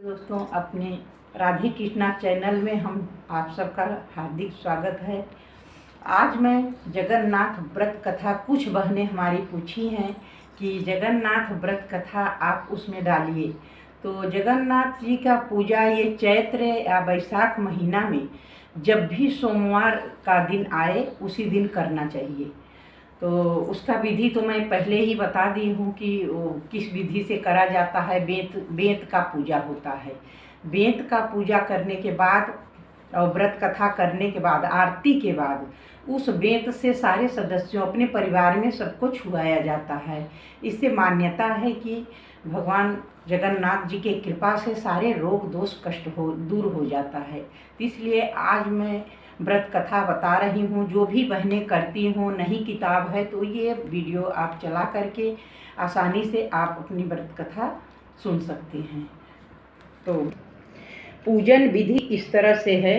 दोस्तों, अपने राधे कृष्णा चैनल में हम आप सबका हार्दिक स्वागत है। आज मैं जगन्नाथ व्रत कथा, कुछ बहनें हमारी पूछी हैं कि जगन्नाथ व्रत कथा आप उसमें डालिए। तो जगन्नाथ जी का पूजा ये चैत्र या बैसाख महीना में जब भी सोमवार का दिन आए उसी दिन करना चाहिए। तो उसका विधि तो मैं पहले ही बता दी हूँ कि वो किस विधि से करा जाता है। बेंत का पूजा होता है। बेंत का पूजा करने के बाद और व्रत कथा करने के बाद, आरती के बाद, उस बेंत से सारे सदस्यों, अपने परिवार में सबको छुआया जाता है। इससे मान्यता है कि भगवान जगन्नाथ जी के कृपा से सारे रोग दोष कष्ट दूर हो जाता है। इसलिए आज मैं व्रत कथा बता रही हूँ। जो भी बहनें करती हों, नहीं किताब है तो ये वीडियो आप चला करके आसानी से आप अपनी व्रत कथा सुन सकते हैं। तो पूजन विधि इस तरह से है।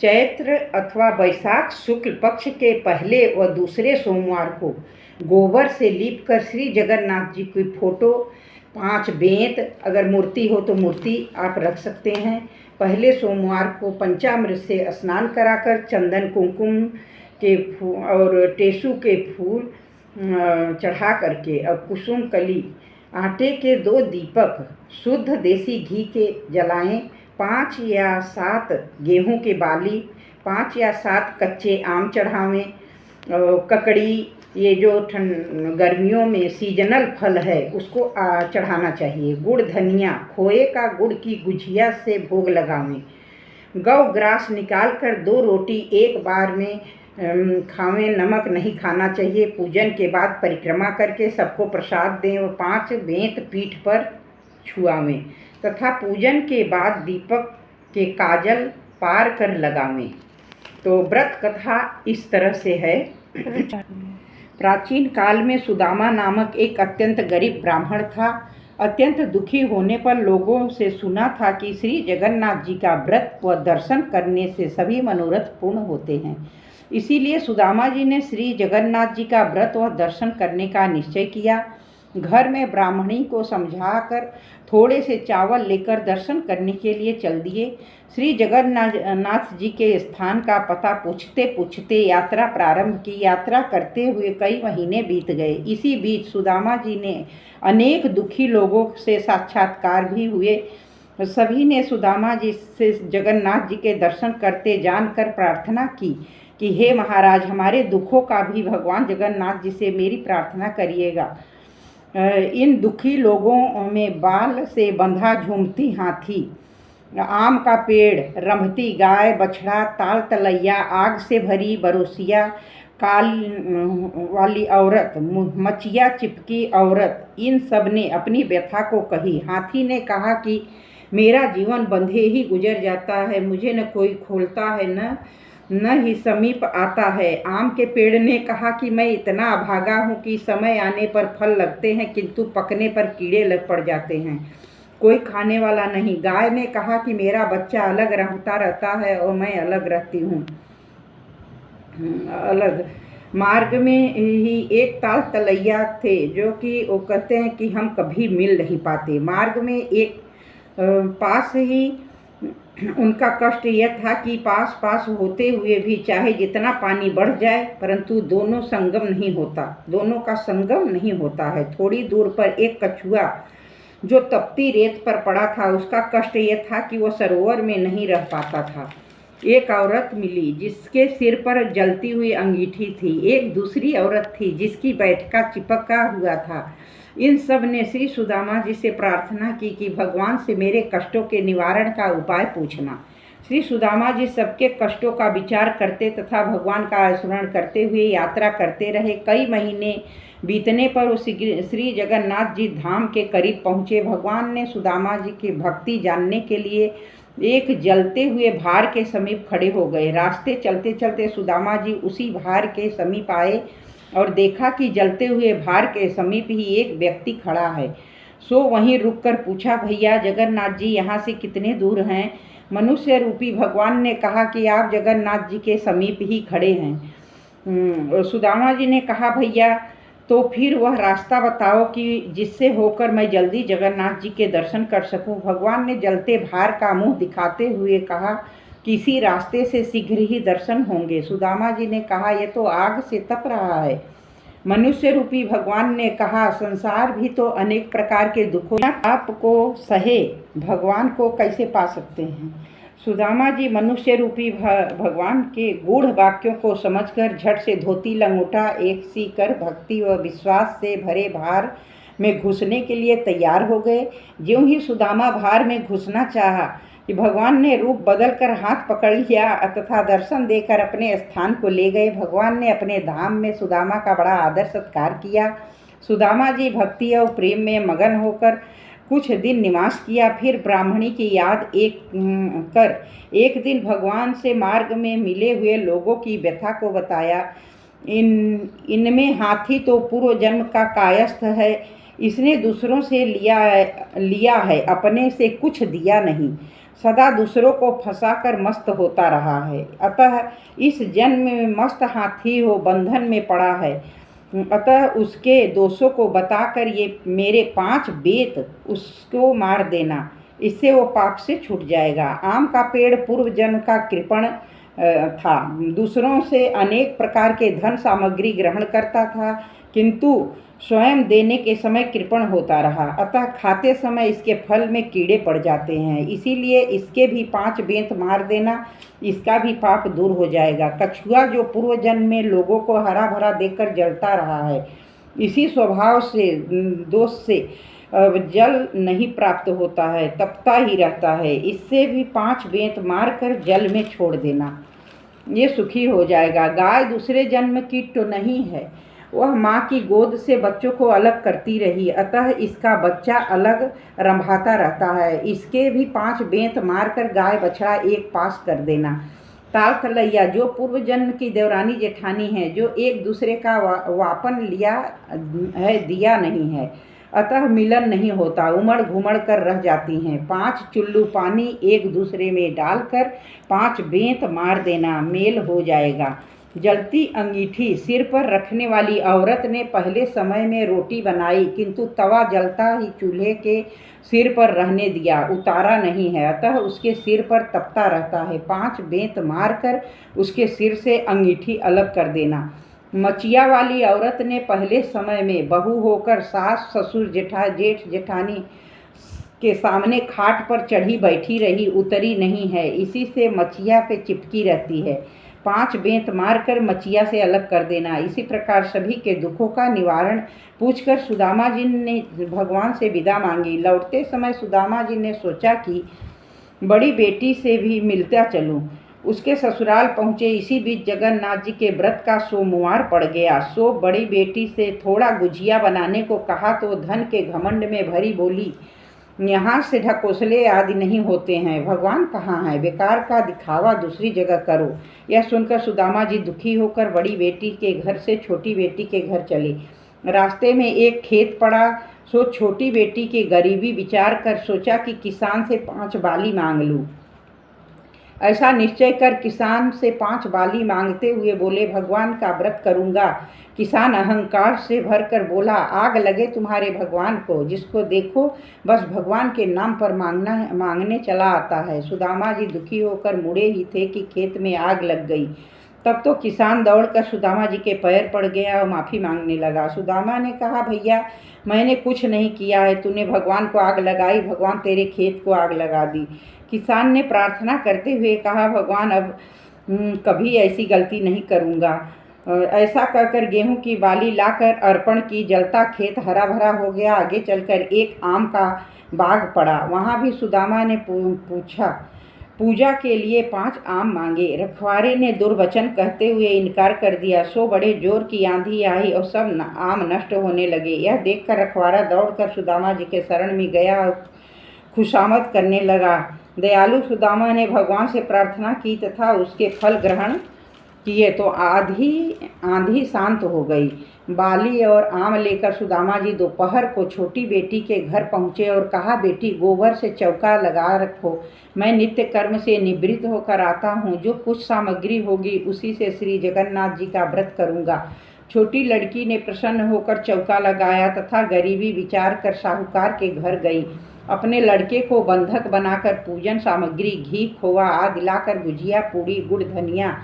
चैत्र अथवा बैसाख शुक्ल पक्ष के पहले व दूसरे सोमवार को गोबर से लीपकर श्री जगन्नाथ जी की फोटो, 5 बेंत, अगर मूर्ति हो तो मूर्ति आप रख सकते हैं। पहले सोमवार को पंचामृत से स्नान कराकर चंदन कुमकुम के फूल और टेसू के फूल चढ़ा करके और कुसुम कली, आटे के 2 दीपक शुद्ध देसी घी के जलाएं। 5 या 7 गेहूं के बाली, 5 या 7 कच्चे आम चढ़ावें। ककड़ी, ये जो गर्मियों में सीजनल फल है उसको चढ़ाना चाहिए। गुड़, धनिया, खोए का गुड़ की गुझिया से भोग लगावें। गौ ग्रास निकाल कर 2 रोटी एक बार में खावें। नमक नहीं खाना चाहिए। पूजन के बाद परिक्रमा करके सबको प्रसाद दें और 5 बेंत पीठ पर छुआवें तथा पूजन के बाद दीपक के काजल पार कर लगावें। तो व्रत कथा इस तरह से है। प्राचीन काल में सुदामा नामक एक अत्यंत गरीब ब्राह्मण था। अत्यंत दुखी होने पर लोगों से सुना था कि श्री जगन्नाथ जी का व्रत व दर्शन करने से सभी मनोरथ पूर्ण होते हैं। इसीलिए सुदामा जी ने श्री जगन्नाथ जी का व्रत व दर्शन करने का निश्चय किया। घर में ब्राह्मणी को समझाकर थोड़े से चावल लेकर दर्शन करने के लिए चल दिए। श्री जगन्नाथ जी के स्थान का पता पूछते पूछते यात्रा प्रारंभ की। यात्रा करते हुए कई महीने बीत गए। इसी बीच सुदामा जी ने अनेक दुखी लोगों से साक्षात्कार भी हुए। सभी ने सुदामा जी से जगन्नाथ जी के दर्शन करते जानकर प्रार्थना की कि हे महाराज, हमारे दुखों का भी भगवान जगन्नाथ जी से मेरी प्रार्थना करिएगा। इन दुखी लोगों में बाल से बंधा झूमती हाथी, आम का पेड़, रंभती गाय, बछड़ा, ताल तलैया, आग से भरी बरोसिया, काल वाली औरत, मचिया चिपकी औरत, इन सब ने अपनी व्यथा को कही। हाथी ने कहा कि मेरा जीवन बंधे ही गुजर जाता है, मुझे न कोई खोलता है न ही समीप आता है। आम के पेड़ ने कहा कि मैं इतना अभागा हूँ कि समय आने पर फल लगते हैं किंतु पकने पर कीड़े लग पड़ जाते हैं, कोई खाने वाला नहीं। गाय ने कहा कि मेरा बच्चा अलग रहता है और मैं अलग रहती हूँ। अलग मार्ग में ही एक ताल तलैया थे जो कि वो कहते हैं कि हम कभी मिल नहीं पाते। मार्ग में एक पास ही उनका कष्ट यह था कि पास होते हुए भी चाहे जितना पानी बढ़ जाए परंतु दोनों का संगम नहीं होता है। थोड़ी दूर पर एक कछुआ जो तपती रेत पर पड़ा था, उसका कष्ट यह था कि वह सरोवर में नहीं रह पाता था। एक औरत मिली जिसके सिर पर जलती हुई अंगीठी थी। एक दूसरी औरत थी जिसकी बैठका चिपका हुआ था। इन सब ने श्री सुदामा जी से प्रार्थना की कि भगवान से मेरे कष्टों के निवारण का उपाय पूछना। श्री सुदामा जी सबके कष्टों का विचार करते तथा भगवान का स्मरण करते हुए यात्रा करते रहे। कई महीने बीतने पर वो श्री जगन्नाथ जी धाम के करीब पहुँचे। भगवान ने सुदामा जी की भक्ति जानने के लिए एक जलते हुए भार के समीप खड़े हो गए। रास्ते चलते चलते सुदामा जी उसी भार के समीप आए और देखा कि जलते हुए भार के समीप ही एक व्यक्ति खड़ा है। सो वहीं रुककर पूछा, भैया जगन्नाथ जी यहाँ से कितने दूर हैं? मनुष्य रूपी भगवान ने कहा कि आप जगन्नाथ जी के समीप ही खड़े हैं। सुदामा जी ने कहा, भैया तो फिर वह रास्ता बताओ कि जिससे होकर मैं जल्दी जगन्नाथ जी के दर्शन कर सकूं। भगवान ने जलते भार का मुंह दिखाते हुए कहा, किसी रास्ते से शीघ्र ही दर्शन होंगे। सुदामा जी ने कहा, यह तो आग से तप रहा है। मनुष्य रूपी भगवान ने कहा, संसार भी तो अनेक प्रकार के दुखों आपको सहे भगवान को कैसे पा सकते हैं। सुदामा जी मनुष्य रूपी भगवान के गूढ़ वाक्यों को समझकर झट से धोती लंगोटा एक सी कर भक्ति व विश्वास से भरे भार में घुसने के लिए तैयार हो गए। ज्यों ही सुदामा भार में घुसना चाहा कि भगवान ने रूप बदल कर हाथ पकड़ लिया तथा दर्शन देकर अपने स्थान को ले गए। भगवान ने अपने धाम में सुदामा का बड़ा आदर सत्कार किया। सुदामा जी भक्ति और प्रेम में मगन होकर कुछ दिन निवास किया। फिर ब्राह्मणी की याद एक दिन भगवान से मार्ग में मिले हुए लोगों की व्यथा को बताया। इनमें हाथी तो पूर्व जन्म का कायस्थ है, इसने दूसरों से लिया है, अपने से कुछ दिया नहीं, सदा दूसरों को फंसाकर मस्त होता रहा है। अतः इस जन्म में मस्त हाथी हो बंधन में पड़ा है। अतः उसके दोषों को बताकर ये मेरे 5 बेत उसको मार देना, इससे वो पाप से छूट जाएगा। आम का पेड़ पूर्व जन्म का कृपण था, दूसरों से अनेक प्रकार के धन सामग्री ग्रहण करता था, किंतु स्वयं देने के समय कृपण होता रहा। अतः खाते समय इसके फल में कीड़े पड़ जाते हैं, इसीलिए इसके भी 5 बेंत मार देना, इसका भी पाप दूर हो जाएगा। कछुआ जो पूर्व जन्म में लोगों को हरा भरा देकर जलता रहा है, इसी स्वभाव से दोष से जल नहीं प्राप्त होता है, तपता ही रहता है, इससे भी 5 बेंत मार कर जल में छोड़ देना, ये सुखी हो जाएगा। गाय दूसरे जन्म की तो नहीं है, वह माँ की गोद से बच्चों को अलग करती रही, अतः इसका बच्चा अलग रंभाता रहता है, इसके भी 5 बेंत मारकर गाय बछड़ा एक पास कर देना। ताल तलैया जो पूर्व जन्म की देवरानी जेठानी है, जो एक दूसरे का वापन लिया है, दिया नहीं है, अतः मिलन नहीं होता, उमड़ घुमड़ कर रह जाती हैं। 5 चुल्लू पानी एक दूसरे में डालकर 5 बेंत मार देना, मेल हो जाएगा। जलती अंगीठी सिर पर रखने वाली औरत ने पहले समय में रोटी बनाई, किंतु तवा जलता ही चूल्हे के सिर पर रहने दिया, उतारा नहीं है, अतः उसके सिर पर तपता रहता है। 5 बेंत मारकर उसके सिर से अंगीठी अलग कर देना। मचिया वाली औरत ने पहले समय में बहू होकर सास ससुर जेठ जेठानी के सामने खाट पर चढ़ी बैठी रही, उतरी नहीं है, इसी से मचिया पे चिपकी रहती है। 5 बेंत मारकर मचिया से अलग कर देना। इसी प्रकार सभी के दुखों का निवारण पूछकर सुदामा जी ने भगवान से विदा मांगी। लौटते समय सुदामा जी ने सोचा कि बड़ी बेटी से भी मिलता चलूं। उसके ससुराल पहुँचे, इसी बीच जगन्नाथ जी के व्रत का सोमवार पड़ गया। सो बड़ी बेटी से थोड़ा गुजिया बनाने को कहा तो धन के घमंड में भरी बोली, यहाँ से ढकोसले आदि नहीं होते हैं, भगवान कहाँ है, बेकार का दिखावा दूसरी जगह करो। यह सुनकर सुदामा जी दुखी होकर बड़ी बेटी के घर से छोटी बेटी के घर चले। रास्ते में एक खेत पड़ा, सो छोटी बेटी की गरीबी विचार कर सोचा कि किसान से 5 बाली मांग लूँ। ऐसा निश्चय कर किसान से 5 बाली मांगते हुए बोले, भगवान का व्रत करूँगा। किसान अहंकार से भरकर बोला, आग लगे तुम्हारे भगवान को, जिसको देखो बस भगवान के नाम पर मांगने चला आता है। सुदामा जी दुखी होकर मुड़े ही थे कि खेत में आग लग गई। तब तो किसान दौड़कर सुदामा जी के पैर पड़ गया और माफ़ी मांगने लगा। सुदामा ने कहा, भैया मैंने कुछ नहीं किया है, तूने भगवान को आग लगाई, भगवान तेरे खेत को आग लगा दी। किसान ने प्रार्थना करते हुए कहा, भगवान अब कभी ऐसी गलती नहीं करूँगा। ऐसा कहकर गेहूं की बाली लाकर अर्पण की। जलता खेत हरा भरा हो गया। आगे चलकर एक आम का बाग पड़ा, वहाँ भी सुदामा ने पूजा के लिए 5 आम मांगे। रखवारे ने दुर्वचन कहते हुए इनकार कर दिया। सो बड़े जोर की आंधी आई और सब आम नष्ट होने लगे। यह देखकर रखवारा दौड़कर सुदामा जी के शरण में गया और खुशामद करने लगा। दयालु सुदामा ने भगवान से प्रार्थना की तथा उसके फल ग्रहण किए तो आंधी शांत हो गई। बाली और आम लेकर सुदामा जी दोपहर को छोटी बेटी के घर पहुँचे और कहा, बेटी गोबर से चौका लगा रखो, मैं नित्य कर्म से निवृत्त होकर आता हूँ, जो कुछ सामग्री होगी उसी से श्री जगन्नाथ जी का व्रत करूँगा। छोटी लड़की ने प्रसन्न होकर चौका लगाया तथा गरीबी विचार कर साहूकार के घर गई। अपने लड़के को बंधक बनाकर पूजन सामग्री घी खोआ आदि लाकर गुजिया पूड़ी गुड़ धनिया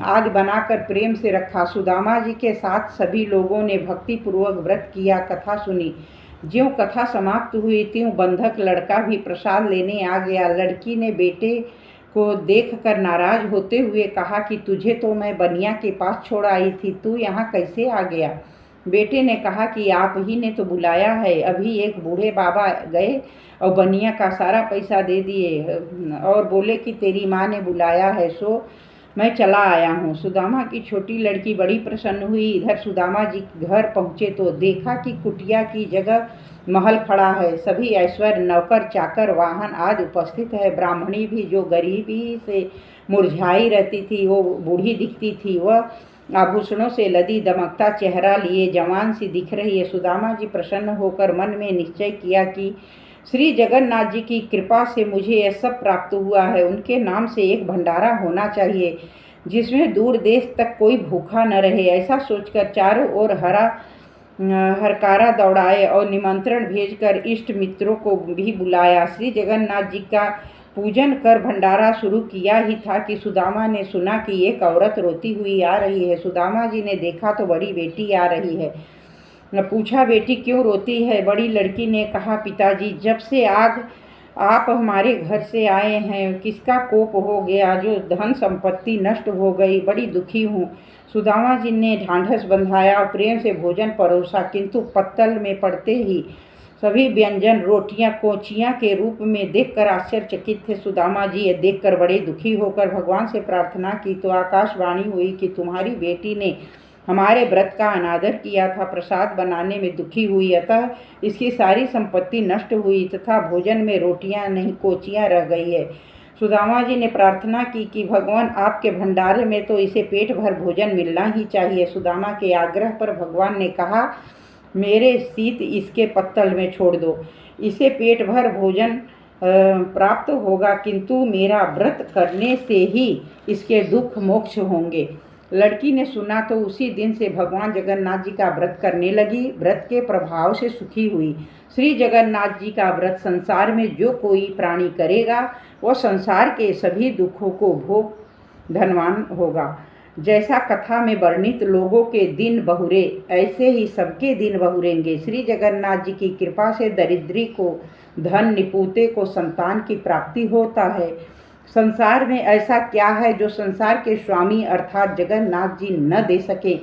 आदि बनाकर प्रेम से रखा। सुदामा जी के साथ सभी लोगों ने भक्तिपूर्वक व्रत किया, कथा सुनी। ज्यों कथा समाप्त हुई त्यों बंधक लड़का भी प्रसाद लेने आ गया। लड़की ने बेटे को देखकर नाराज होते हुए कहा कि तुझे तो मैं बनिया के पास छोड़ आई थी, तू यहाँ कैसे आ गया? बेटे ने कहा कि आप ही ने तो बुलाया है। अभी एक बूढ़े बाबा गए और बनिया का सारा पैसा दे दिए और बोले कि तेरी माँ ने बुलाया है, सो मैं चला आया हूँ। सुदामा की छोटी लड़की बड़ी प्रसन्न हुई। इधर सुदामा जी घर पहुँचे तो देखा कि कुटिया की जगह महल खड़ा है। सभी ऐश्वर्य नौकर चाकर वाहन आदि उपस्थित है। ब्राह्मणी भी जो गरीबी से मुरझाई रहती थी वो बूढ़ी दिखती थी। वह आभूषणों से लदी दमकता चेहरा लिए जवान सी दिख रही है। सुदामा जी प्रसन्न होकर मन में निश्चय किया कि श्री जगन्नाथ जी की कृपा से मुझे यह सब प्राप्त हुआ है। उनके नाम से एक भंडारा होना चाहिए जिसमें दूर देश तक कोई भूखा न रहे। ऐसा सोचकर चारों ओर हरकारा दौड़ाए और निमंत्रण भेजकर इष्ट मित्रों को भी बुलाया। श्री जगन्नाथ जी का पूजन कर भंडारा शुरू किया ही था कि सुदामा ने सुना कि एक औरत रोती हुई आ रही है। सुदामा जी ने देखा तो बड़ी बेटी आ रही है। पूछा, बेटी क्यों रोती है? बड़ी लड़की ने कहा, पिताजी जब से आप हमारे घर से आए हैं किसका कोप हो गया जो धन संपत्ति नष्ट हो गई, बड़ी दुखी हूँ। सुदामा जी ने ढांढस बंधाया और प्रेम से भोजन परोसा, किंतु पत्तल में पड़ते ही सभी व्यंजन रोटियां कोचियां के रूप में देखकर आश्चर्यचकित थे। सुदामा जी ये देखकर बड़े दुखी होकर भगवान से प्रार्थना की तो आकाशवाणी हुई कि तुम्हारी बेटी ने हमारे व्रत का अनादर किया था, प्रसाद बनाने में दुखी हुई, अतः इसकी सारी संपत्ति नष्ट हुई तथा भोजन में रोटियां नहीं कोचियां रह गई है। सुदामा जी ने प्रार्थना की कि भगवान आपके भंडारे में तो इसे पेट भर भोजन मिलना ही चाहिए। सुदामा के आग्रह पर भगवान ने कहा, मेरे शीत इसके पत्तल में छोड़ दो, इसे पेट भर भोजन प्राप्त होगा, किंतु मेरा व्रत करने से ही इसके दुख मोक्ष होंगे। लड़की ने सुना तो उसी दिन से भगवान जगन्नाथ जी का व्रत करने लगी। व्रत के प्रभाव से सुखी हुई। श्री जगन्नाथ जी का व्रत संसार में जो कोई प्राणी करेगा वह संसार के सभी दुखों को भोग धनवान होगा। जैसा कथा में वर्णित लोगों के दिन बहुरे ऐसे ही सबके दिन बहुरेंगे। श्री जगन्नाथ जी की कृपा से दरिद्री को धन, निपुते को संतान की प्राप्ति होता है। संसार में ऐसा क्या है जो संसार के स्वामी अर्थात जगन्नाथ जी न दे सके?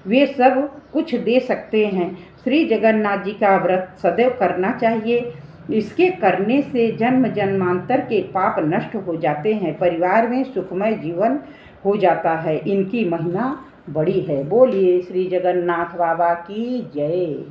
वे सब कुछ दे सकते हैं। श्री जगन्नाथ जी का व्रत सदैव करना चाहिए। इसके करने से जन्म जन्मांतर के पाप नष्ट हो जाते हैं, परिवार में सुखमय जीवन हो जाता है। इनकी महिमा बड़ी है। बोलिए श्री जगन्नाथ बाबा की जय।